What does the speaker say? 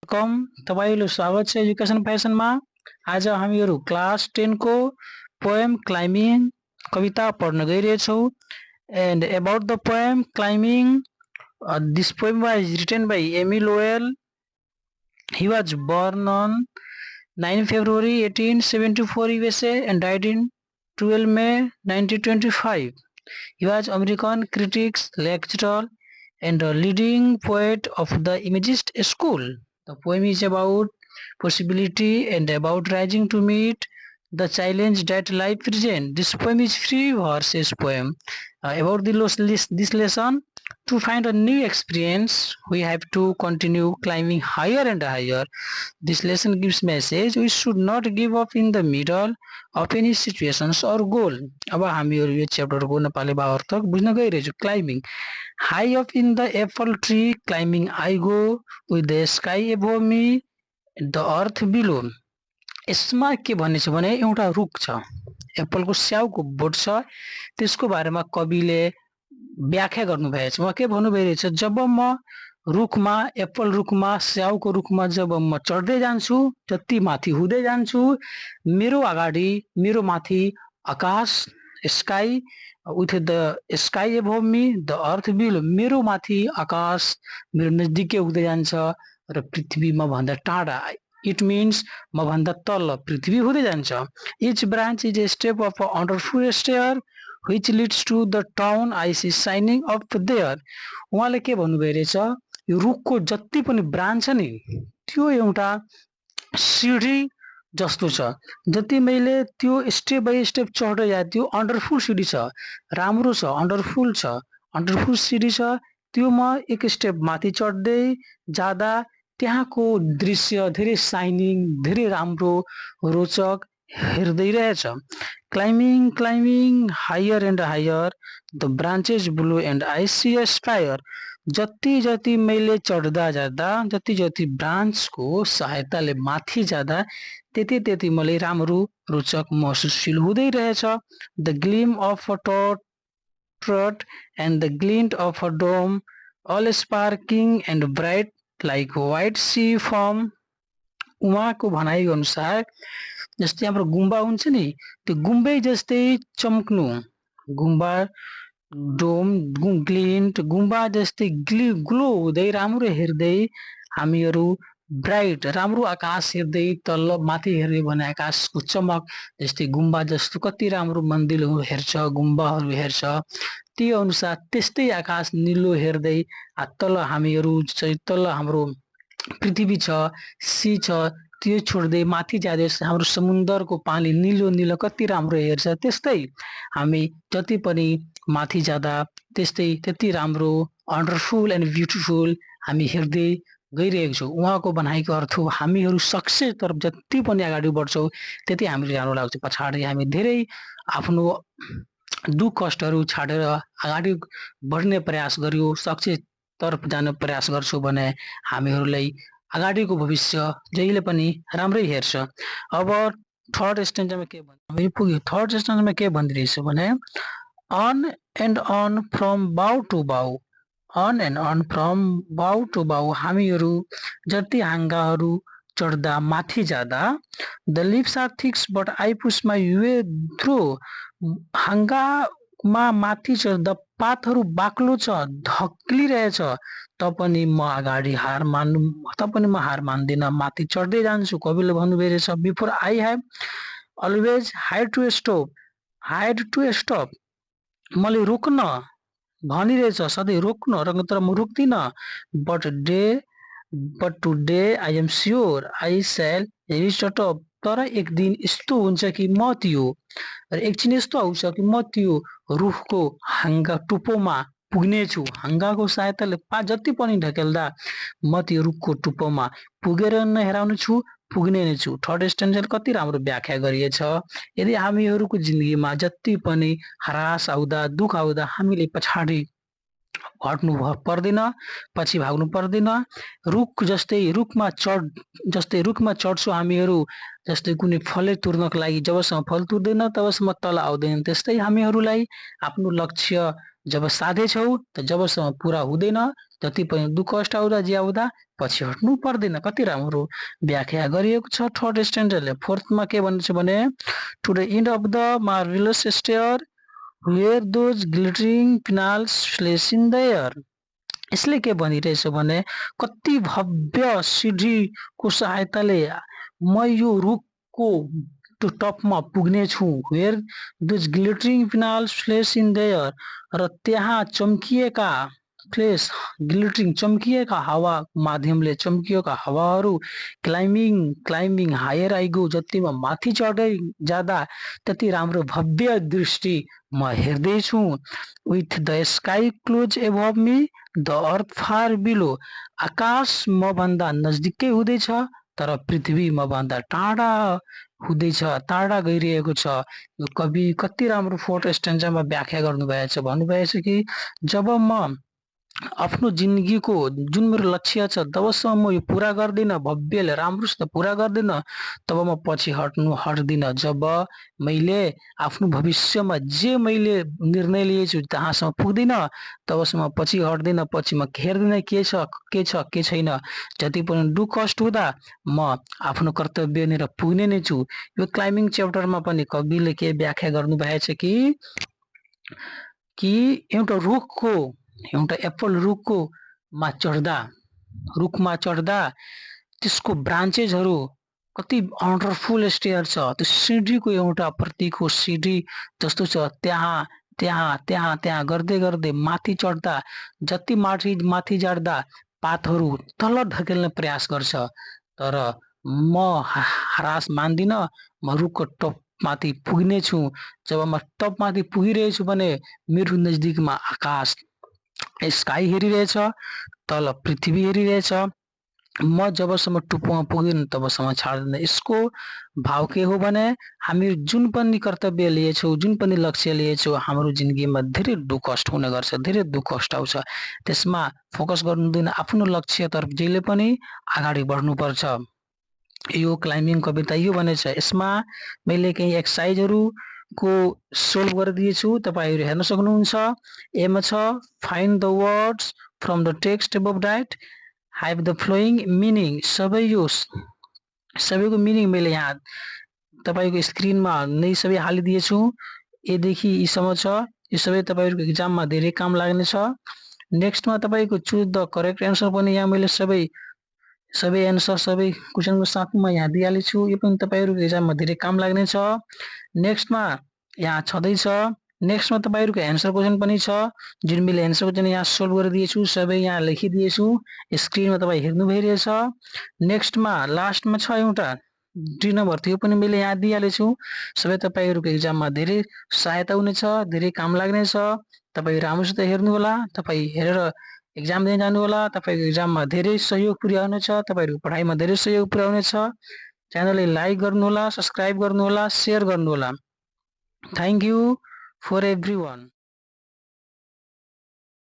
Welcome तपाईहरुलाई स्वागत छ एजुकेसन प्यासनमा। आज हामीहरु क्लास 10 को पोएम क्लाइम्बिङ कविता पढ्न गइरहेछौं। And about the poem climbing, this poem was written by Emil Lowell. He was born on 9 February 1874 USA and died in 12 May 1925. He was American critic, lecturer, and a leading poet of the Imagist school. The poem is about possibility and about rising to meet the challenge that life presents. This poem is free verses poem about this lesson. To find a new experience, we have to continue climbing higher and higher. This lesson gives message we should not give up in the middle of any situations or goal. अब हामीहरु यो च्याप्टरको नेपाली भावार्थ बुझ्न गइरहेछौं। Climbing high up in the apple tree climbing I go with the sky above me the earth below. यसमा के भनेछ भने एउटा रुख छ, एप्पलको स्याउको बोट छ, त्यसको बारेमा कविले व्याख्या गर्नु भएछ। उहाँ के भन्नु भइरहेछ, जब म रुखमा एप्पल रुखमा स्याउको रुखमा जब म चढ्दै जान्छु, जति माथि हुँदै जान्छु, मेरो अगाडि मेरो माथि आकाश sky with the sky above me the earth below, मेरो माथि आकाश मेरो नजिकै हुँदै जान्छ र पृथ्वी म भन्दा टाढा, it means म भन्दा तल पृथ्वी हुँदै जान्छ। each branch is a step of a wonderful stair which leads to the town I see shining up there. उहाँले के भन्नु भइरहेछ, यो रुखको जति पनि ब्रान्च छ नि त्यो एउटा सिडी जस्तो छ। जति मैले त्यो स्टेप बाइ स्टेप चढ्दै जाए त्यो वन्डरफुल सिडी छ, राम्रो छ, वन्डरफुल सिडी छ। त्यो म एक स्टेप माथि चढ्दै जाँदा त्यहाँको दृश्य धेरै शाइनिङ, धेरै राम्रो, रोचक हेर्दै रहेछ। Climbing climbing higher and higher the branches blue and I see a spire. जति जति मैले चढ्दा जाँदा, जति जति ब्रान्चको सहायताले माथि जाँदा त्यति त्यति मलाई राम्रो रोचक महसुस फिल हुँदै रहेछ। The gleam of a turret and the glint of a dome all sparkling and bright like white sea foam. उहाँको भनाइ अनुसार जस्तै हाम्रो गुम्बा हुन्छ नि, त्यो गुम्बै जस्तै चम्क्नु, गुम्बा डोम ग्लिन्ट गुम्बा जस्तै ग्लो हुँदै राम्रो हेर्दै हामीहरू ब्राइट राम्रो आकाश हेर्दै तल माथि हेर्दै भने आकाशको चमक जस्तै गुम्बा जस्तो कति राम्रो मन्दिरहरू हेर्छ, गुम्बाहरू हेर्छ, त्यो अनुसार त्यस्तै आकाश निलो हेर्दै तल हामीहरू चाहिँ तल हाम्रो पृथ्वी छ, सी छ, त्यो छोड्दै माथि जाँदै हाम्रो समुद्रको पानी निलो निलो कति राम्रो हेर्छ, त्यस्तै हामी जति पनि माथि जाँदा त्यस्तै त्यति राम्रो वन्डरफुल एन्ड ब्युटिफुल हामी हेर्दै गइरहेको छौँ। उहाँको भनाइको अर्थ हो हामीहरू सक्सेस तर्फ जति पनि अगाडि बढ्छौँ त्यति हामीलाई राम्रो लाग्छ। पछाडि हामी धेरै आफ्नो दुःख कष्टहरू छाडेर अगाडि बढ्ने प्रयास गर्यो, सक्सेस तर्फ जाने प्रयास गर्छौँ भने हामीहरूलाई अगाडिको भविष्य जहिले पनि राम्रै हेर्छ। अब थर्ड स्ट्यान्जामा के भन्छ, पुग्यो थर्ड स्ट्यान्जामा के भनिरहेछ भने on and on from bow to bow, on and on from bow to bow, हामीहरू जति हाँगाहरू चढ्दा माथि जाँदा the leaves are thick but I push my way through, हाँगामा माथि चढ्दा पातहरू बाक्लो छ, धक्लिरहेछ, तपनि म अगाडि हार मान्दिन, माथि चढ्दै जान्छु। कविले भन्नु भइरहेछ before I have always had to stop, मैले रोक्न भनिरहेछ, सधैँ रोक्न तर म रोक्दिन। But today I am sure I shall reach the top, तर एक दिन यस्तो हुन्छ कि म त्यो, र एकछिन यस्तो आउँछ कि म त्यो रुखको हाँगा टुप्पोमा पुग्नेछु। हाँगाको सहायताले जति पनि ढकेल्दा म त्यो रुखको टुप्पोमा पुगेर नहेराउने छु, पुग्ने नै छु। थर्ड स्ट्यान्जाले कति राम्रो व्याख्या गरिएछ। यदि हामीहरूको जिन्दगीमा जति पनि हरास आउँदा, दुःख आउँदा हामीले पछाडि हट्नु पर्दैन, पछि भाग्नु पर्दैन। रुख जस्तै रुखमा चढ्छौँ हामीहरू, जस्तै कुनै फलै तुर्नको लागि जबसम्म फल तुर्दैन तबसम्म तल आउँदैन, त्यस्तै हामीहरूलाई आफ्नो लक्ष्य जब साधेछौँ त जबसम्म पुरा हुँदैन जति पनि दुःख कष्ट आउँदा जे आउँदा पछि हट्नु पर्दैन। कति राम्रो व्याख्या गरिएको छ थर्ड स्ट्यान्डर्डले। फोर्थमा के भन्छ भने to the end of the marvellous stair where those glittering pinnacles flash in the air. यसले के भनिरहेछ भने कति भव्य सिडीको सहायताले म यो रुखको टपमा पुग्ने छु। Where those glittering pinnacles flash in the air, र त्यहाँ चम्किएका फ्लेस ग्लिटरिङ चम्किएका हावा माध्यमले चम्किएका हावाहरू क्लाइम्बिङ हायर आई गो, जतिमा माथि चढ्दै जाँदा त्यति राम्रो भव्य दृष्टि म हेर्दैछु। With the sky close above me the earth far below, आकाश म भन्दा नजदिकै हुँदैछ तर पृथ्वी म भन्दा टाढा हुँदैछ, टाढा गइरहेको छ। यो कवि कति राम्रो फोर्थ स्ट्यान्जामा व्याख्या गर्नुभएछ। भन्नुभएछ कि जब म आफ्नो जिन्दगीको जुन मेरो लक्ष्य छ तबसम्म म यो पुरा गर्दिनँ, भव्यले राम्रोसित पुरा गर्दिनँ, तब म पछि हट्दिनँ। जब मैले आफ्नो भविष्यमा जे मैले निर्णय लिएछु त्यहाँसम्म पुग्दिनँ तबसम्म पछि हट्दिनँ। पछि म हेर्दिनँ के छ के छैन। जति पनि दुःख कष्ट हुँदा म आफ्नो कर्तव्यनिर पुग्ने नै छु। यो क्लाइम्बिङ च्याप्टरमा पनि कविले के व्याख्या गर्नुभएछ कि एउटा एप्पल रुखमा चढ्दा त्यसको ब्रान्चेसहरू कति वन्डरफुल स्टेयर छ। त्यो सिडीको एउटा प्रतीक हो, सिडी जस्तो छ। त्यहाँ गर्दै माथि चढ्दा जति माथि चढ्दा पातहरू तल ढकेल्ने प्रयास गर्छ, तर म हरास मान्दिनँ, म रुखको टपमाथि पुग्ने छु। जब म टपमाथि पुगिरहेछु भने मेरो नजिकमा आकाश स्काई हेरिरहेछ, तल पृथ्वी हेरिरहेछ। म जबसम्म टुप्पोमा पुग्दिनँ तबसम्म छाड्दिनँ। यसको भाव के हो भने हामी जुन पनि कर्तव्य लिएछौँ, जुन पनि लक्ष्य लिएछौँ, हाम्रो जिन्दगीमा धेरै दुःख कष्ट हुने गर्छ, धेरै दुःख कष्ट आउँछ। त्यसमा फोकस गर्नु हुँदैन, आफ्नो लक्ष्यतर्फ जहिले पनि अगाडि बढ्नुपर्छ। यो क्लाइम्बिङ कविता यो भनेछ। यसमा मैले केही एक्सर्साइजहरूको सोल्भ गरिदिएछु, तपाईँहरू हेर्न सक्नुहुन्छ। एमा छ find the words from the text above that have the flowing meaning। सबैको मिनिङ मैले यहाँ तपाईँको स्क्रिनमा नै सबै हालिदिएछु। एदेखि यीसम्म छ। यो सबै तपाईँहरूको एक्जाममा धेरै काम लाग्नेछ। नेक्स्टमा तपाईँको चुज द करेक्ट एन्सर पनि यहाँ मैले सबै एन्सर सबै क्वेसनको साथमा यहाँ दिइहालेको छु। यो पनि तपाईँहरूको एक्जाममा धेरै काम लाग्नेछ। नेक्स्टमा यहाँ छँदैछ। नेक्स्टमा तपाईँहरूको एन्सर क्वेसन पनि छ, जुन मैले एन्सर क्वेसन यहाँ सोल्भ गरिदिएछु, सबै यहाँ लेखिदिएछु। स्क्रिनमा तपाईँ हेर्नु भइरहेछ। नेक्स्टमा लास्टमा छ एउटा 3 नम्बर, त्यो पनि मैले यहाँ दिइहालेछु। सबै तपाईँहरूको एक्जाममा धेरै सहायता हुनेछ, धेरै काम लाग्नेछ। तपाईँ राम्रोसित हेर्नुहोला, तपाईँ हेरेर एक्जाम दिन जानुहोला। तपाईँको एक्जाममा धेरै सहयोग पुर्याउनेछ, तपाईँहरूको पढाइमा धेरै सहयोग पुर्याउनेछ। च्यानललाई लाइक गर्नुहोला, सब्सक्राइब गर्नुहोला, सेयर गर्नुहोला। Thank you for everyone।